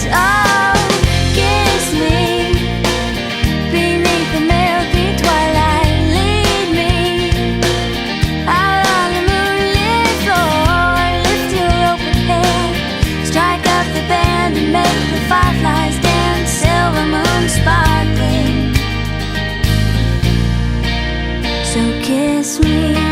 So kiss me beneath the milky twilight. Lead me out on the moonlit floor. Lift your open hand, strike up the band, and make the fireflies dance. Silver moon sparkling. So kiss me.